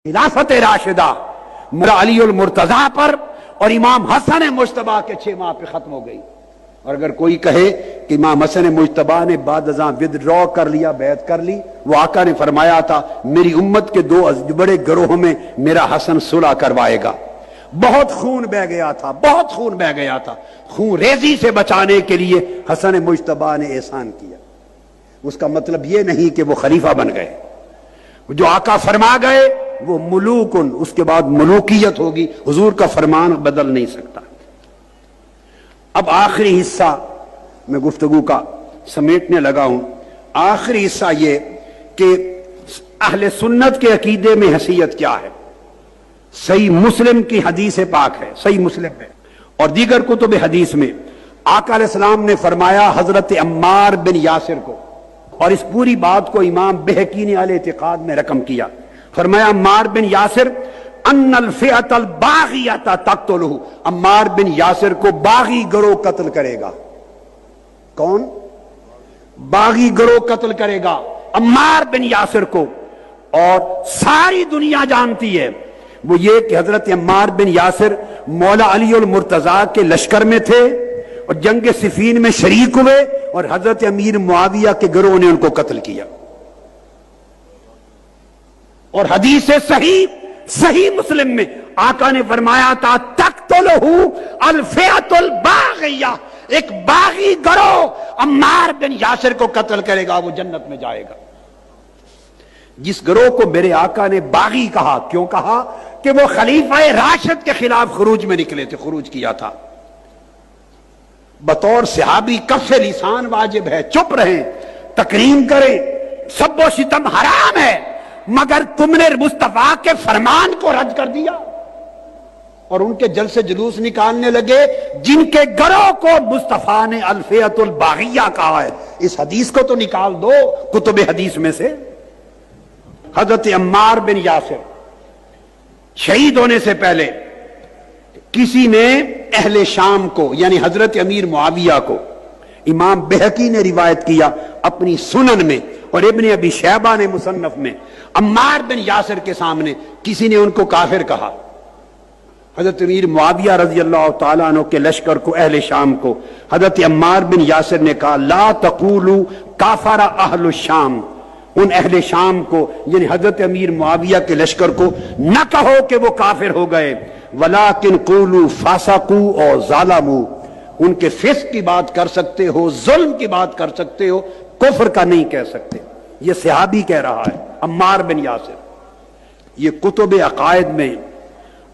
خلافت راشدہ مولا علی المرتضیٰ پر اور امام حسن مجتبیٰ کے 6 ماہ پہ ختم ہو گئی۔ اور اگر کوئی کہے کہ امام حسن مجتبیٰ نے بعد ازاں ودڈرا کر لیا، بیعت کر لی، وہ آقا نے فرمایا تھا میری امت کے 2 بڑے گروہوں میں میرا حسن صلح کروائے گا۔ بہت خون بہ گیا تھا، بہت خون بہ گیا تھا، خون ریزی سے بچانے کے لیے حسن مجتبیٰ نے احسان کیا۔ اس کا مطلب یہ نہیں کہ وہ خلیفہ بن گئے، جو آقا فرما گئے وہ ملوکن، اس کے بعد ملوکیت ہوگی، حضور کا فرمان بدل نہیں سکتا۔ اب آخری حصہ میں گفتگو کا سمیٹنے لگا ہوں۔ آخری حصہ یہ کہ اہل سنت کے عقیدے میں حیثیت کیا ہے۔ صحیح مسلم کی حدیث پاک ہے، صحیح مسلم ہے اور دیگر کتب حدیث میں آقا علیہ السلام نے فرمایا حضرت عمار بن یاسر کو، اور اس پوری بات کو امام بہقی نے اہل اعتقاد میں رقم کیا، فرمایا عمار بن یاسر ان الفئۃ الباغیۃ تقتلہ، عمار بن یاسر کو باغی گروہ قتل کرے گا۔ کون؟ باغی گروہ قتل کرے گا عمار بن یاسر کو۔ اور ساری دنیا جانتی ہے وہ یہ کہ حضرت عمار بن یاسر مولا علی المرتضیٰ کے لشکر میں تھے اور جنگ صفین میں شریک ہوئے، اور حضرت امیر معاویہ کے گروہ نے ان کو قتل کیا۔ اور حدیث صحیح مسلم میں آقا نے فرمایا تھا تقتلہ الفئۃ الباغیہ، ایک باغی گروہ عمار بن یاسر کو قتل کرے گا، وہ جنت میں جائے گا۔ جس گروہ کو میرے آقا نے باغی کہا، کیوں کہا؟ کہ وہ خلیفہ راشد کے خلاف خروج میں نکلے تھے، خروج کیا تھا۔ بطور صحابی کف لسان واجب ہے، چپ رہیں، تکریم کریں، سب و شتم حرام ہے، مگر تم نے مصطفیٰ کے فرمان کو رد کر دیا اور ان کے جلسے جلوس نکالنے لگے جن کے گروہ کو مصطفیٰ نے الفئۃ الباغیہ کہا ہے۔ اس حدیث کو تو نکال دو کتب حدیث میں سے۔ حضرت عمار بن یاسر شہید ہونے سے پہلے کسی نے اہل شام کو، یعنی حضرت امیر معاویہ کو، امام بہقی نے روایت کیا اپنی سنن میں اور ابن ابی شیبہ نے مصنف میں، عمار بن یاسر کے سامنے کسی نے ان کو کافر کہا۔ حضرت امیر معاویہ رضی اللہ تعالیٰ عنہ کے لشکر کو، اہل شام کو، حضرت عمار بن یاسر نے کہا لا تقولوا کافر اہل الشام، ان اہل شام کو یعنی حضرت امیر معاویہ کے لشکر کو نہ کہو کہ وہ کافر ہو گئے، ولیکن قولوا فاسقوا اور ظالموا، ان کے فسق کی بات کر سکتے ہو، ظلم کی بات کر سکتے ہو، کفر کا نہیں کہہ سکتے۔ یہ صحابی کہہ رہا ہے عمار بن یاسر۔ یہ کتب عقائد میں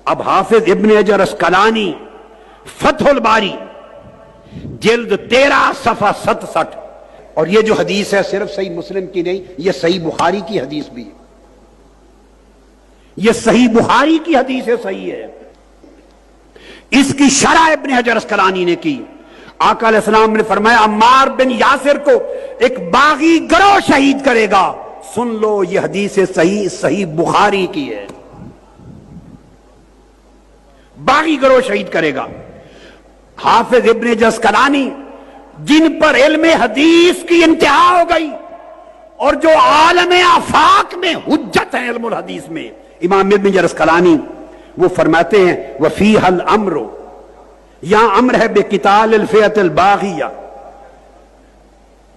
اب حافظ ابن حجر اسقلانی فتح الباری جلد 13 صفحہ 67، اور یہ جو حدیث ہے صرف صحیح مسلم کی نہیں، یہ صحیح بخاری کی حدیث بھی ہے، یہ صحیح بخاری کی حدیث ہے، صحیح ہے۔ اس کی شرح ابن حجر اسقلانی نے کی۔ آقا علیہ السلام نے فرمایا عمار بن یاسر کو ایک باغی گروہ شہید کرے گا۔ سن لو یہ حدیث صحیح بخاری کی ہے، باغی گروہ شہید کرے گا۔ حافظ ابن حجر اسقلانی جن پر علم حدیث کی انتہا ہو گئی اور جو عالم آفاق میں حجت ہیں علم الحدیث میں، امام ابن حجر اسقلانی وہ فرماتے ہیں وفیہ الامر، یہاں امر ہے بقتال الفئۃ الباغیہ،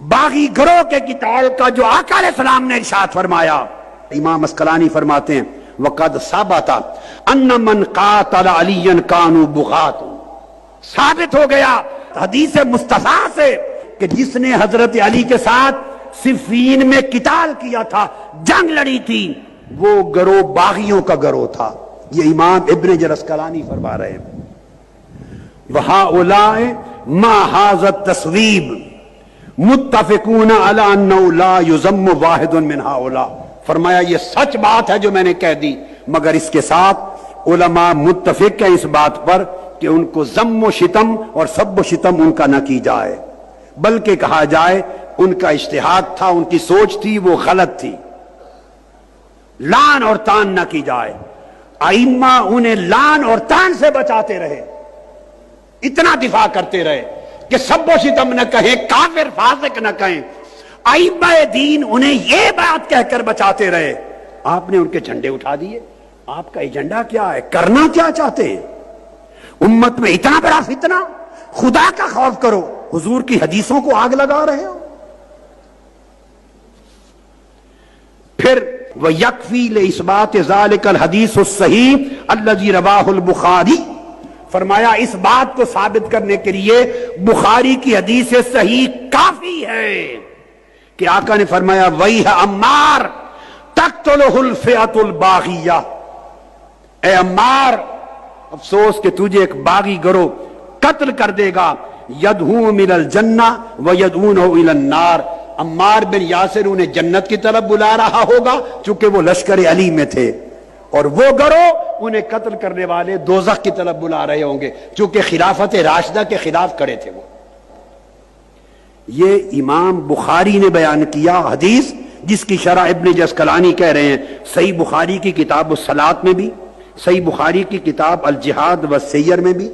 باغی گروہ کے قتال کا جو آقا علیہ السلام نے ارشاد فرمایا۔ امام اسقلانی فرماتے ہیں وقد ثبت ان من قاتل علی کانوا بغاة، ثابت ہو گیا حدیث مصطفیٰ سے کہ جس نے حضرت علی کے ساتھ صفین میں قتال کیا تھا، جنگ لڑی تھی، وہ گروہ باغیوں کا گروہ تھا۔ یہ امام ابن حجر اسقلانی فرما رہے ہیں۔ وَهَؤُلَاءِ مَا هَذَا التَّصْوِيبِ مُتَّفِقُونَ عَلَىٰ أَنَّهُ لَا يُذَمُّ وَاحِدٌ مِّنْ هَؤُلَاءِ، فرمایا یہ سچ بات ہے جو میں نے کہہ دی، مگر اس کے ساتھ علماء متفق ہیں اس بات پر کہ ان کو ذم و شتم اور سب و شتم ان کا نہ کی جائے، بلکہ کہا جائے ان کا اجتہاد تھا، ان کی سوچ تھی، وہ غلط تھی، لعن اور تان نہ کی جائے۔ ائمہ انہیں لعن اور تان سے بچاتے رہے، اتنا دفاع کرتے رہے کہ سب و شتم نہ کہیں، کافر فاسق نہ کہیں۔ ائمہ دین انہیں یہ بات کہہ کر بچاتے رہے، آپ نے ان کے جھنڈے اٹھا دیے، آپ کا ایجنڈا کیا ہے؟ کرنا کیا چاہتے ہیں؟ امت میں اتنا بڑا فتنہ، خدا کا خوف کرو، حضور کی حدیثوں کو آگ لگا رہے ہو۔ پھر وَيَكْفِي لِإِثْبَاتِ ذَلِكَ الْحَدِيثُ الصَّحِيحُ الَّذِي رَوَاهُ الْبُخَارِي، فرمایا اس بات کو ثابت کرنے کے لیے بخاری کی حدیث صحیح کافی ہے کہ آقا نے فرمایا وَيْحَ عَمَّارَ تَقْتُلُهُ الْفِئَةُ الْبَاغِيَّةُ، اے عمار افسوس کہ تجھے ایک باغی گروہ قتل کر دے گا، يَدْعُو مِنَ الْجَنَّةِ وَيَدْعُونَهُ إِلَى النَّارِ، عمار بن یاسر انہیں جنت کی طرف بلا رہا ہوگا چونکہ وہ لشکر علی میں تھے، اور وہ گروہ انہیں قتل کرنے والے دوزخ کی طرف بلا رہے ہوں گے چونکہ خلافت راشدہ کے خلاف کھڑے تھے وہ۔ یہ امام بخاری نے بیان کیا حدیث جس کی شرح ابن جسکلانی کہہ رہے ہیں صحیح بخاری کی کتاب الصلاۃ میں بھی، صحیح بخاری کی کتاب الجہاد والسیر میں بھی،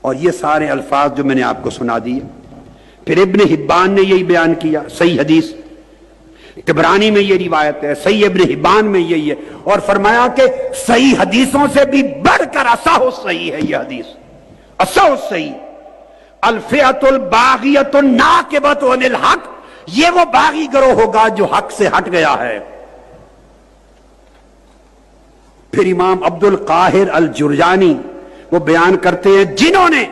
اور یہ سارے الفاظ جو میں نے آپ کو سنا دیے۔ پھر ابن حبان نے یہی بیان کیا، صحیح حدیث طبرانی میں یہ روایت ہے، صحیح ابن حبان میں یہی ہے، اور فرمایا کہ صحیح حدیثوں سے بھی بڑھ کر اصح صحیح ہے یہ حدیث، اصح صحیح۔ الفئۃ الباغیۃ الناکبۃ عن الحق، یہ وہ باغی گروہ ہوگا جو حق سے ہٹ گیا ہے۔ پھر امام عبد القاہر الجرجانی وہ بیان کرتے ہیں جنہوں نے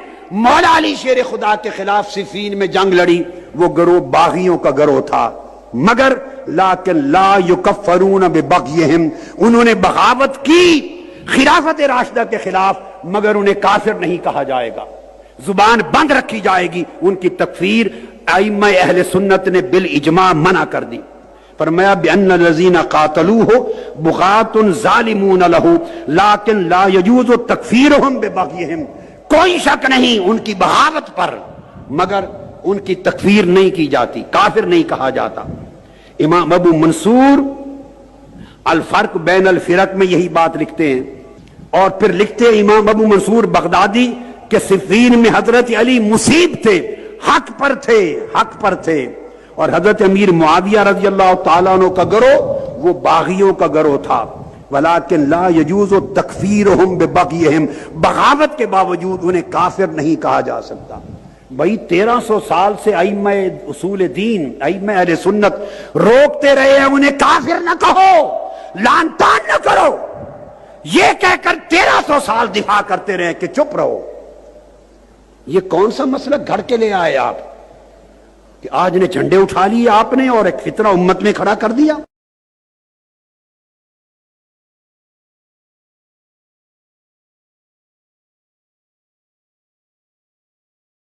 مولا علی شیر خدا کے خلاف صفین میں جنگ لڑی، وہ گروہ باغیوں کا گروہ تھا، مگر لیکن لا یکفرون ببغیہم، انہوں نے بغاوت کی خلافت راشدہ کے خلاف مگر انہیں کافر نہیں کہا جائے گا، زبان بند رکھی جائے گی، ان کی تکفیر ائمہ اہل سنت نے بالاجماع منع کر دی۔ فرمایا بأن الذین قاتلوہ بغاة ظالمون لہ لیکن لا یجوز تکفیرہم ببغیہم، کوئی شک نہیں ان کی بغاوت پر مگر ان کی تکفیر نہیں کی جاتی، کافر نہیں کہا جاتا۔ امام ابو منصور الفرق بین الفرق میں یہی بات لکھتے ہیں، اور پھر لکھتے ہیں امام ابو منصور بغدادی کہ صفین میں حضرت علی مصیب تھے، حق پر تھے، حق پر تھے، اور حضرت امیر معاویہ رضی اللہ تعالیٰ عنہ کا گروہ وہ باغیوں کا گروہ تھا۔ ولیکن لا یجوز تکفیرہم ببغیہم، بغاوت کے باوجود انہیں کافر نہیں کہا جا سکتا۔ بھائی 1300 سال سے ائمہ اصول دین، ائمہ اہل سنت روکتے رہے ہیں انہیں کافر نہ کہو، لعن طعن نہ کرو، یہ کہہ کر 1300 سال دفاع کرتے رہے کہ چپ رہو۔ یہ کون سا مسئلہ گھڑ کے لے آئے آپ کہ آج نے جھنڈے اٹھا لیے آپ نے اور ایک فتنہ امت میں کھڑا کر دیا۔